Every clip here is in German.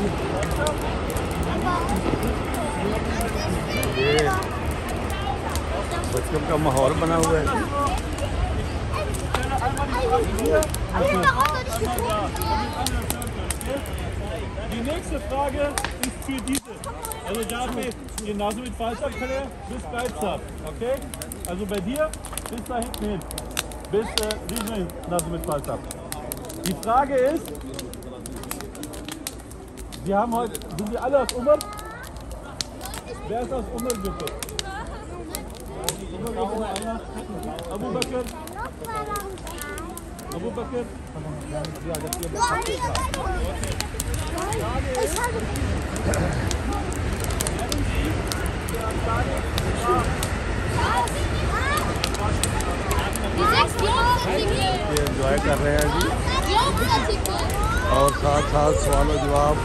ये बच्चों का माहौल बना हुआ है। Die nächste Frage ist für diese. Also David, genauso mit Fallstabkelle bis Geizstab. Okay? Also bei dir bis da hinten hin. Bis Riesen Nase mit Fallstab. Die Frage ist, wir haben heute, sind wir alle aus Umar? Wer ist aus Umar bitte? Abu Bakr? Abu Bakr? ये एंजॉय कर रहे हैं जी और साथ साथ सवाल जवाब।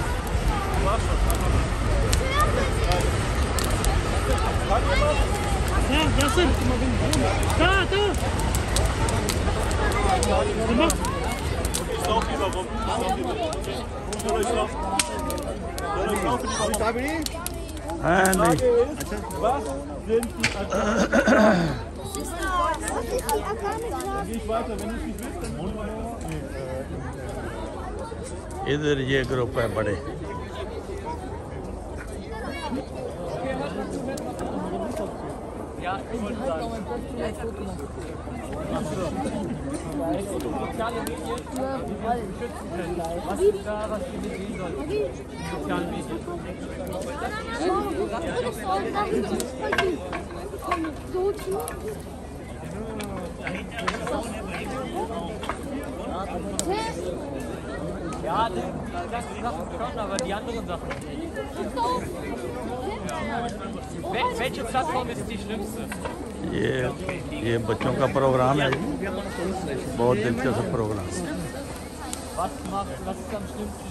इधर ये ग्रुप है बड़े। Ja, das Sachen schon, aber die anderen Sachen. Welche Plattform ist die schlimmste? ये बच्चों का प्रोग्राम है, बहुत दिलचस्प programme. Was ist am schlimmsten?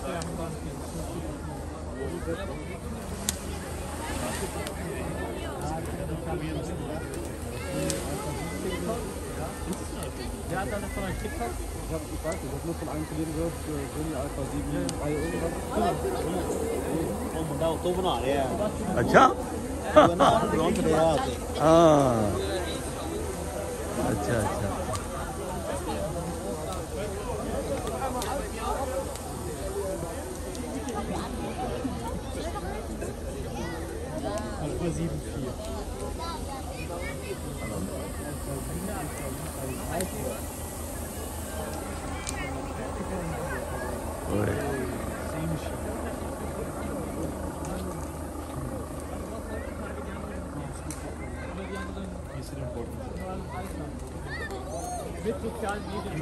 Wer hat das von euch TikTok? Ich weiß nicht, ich habe nur von einem Kollegen gehört, Sony Alpha 7, 3 irgendwas. अच्छा हाँ अच्छा अच्छा Mit sozialen Medien.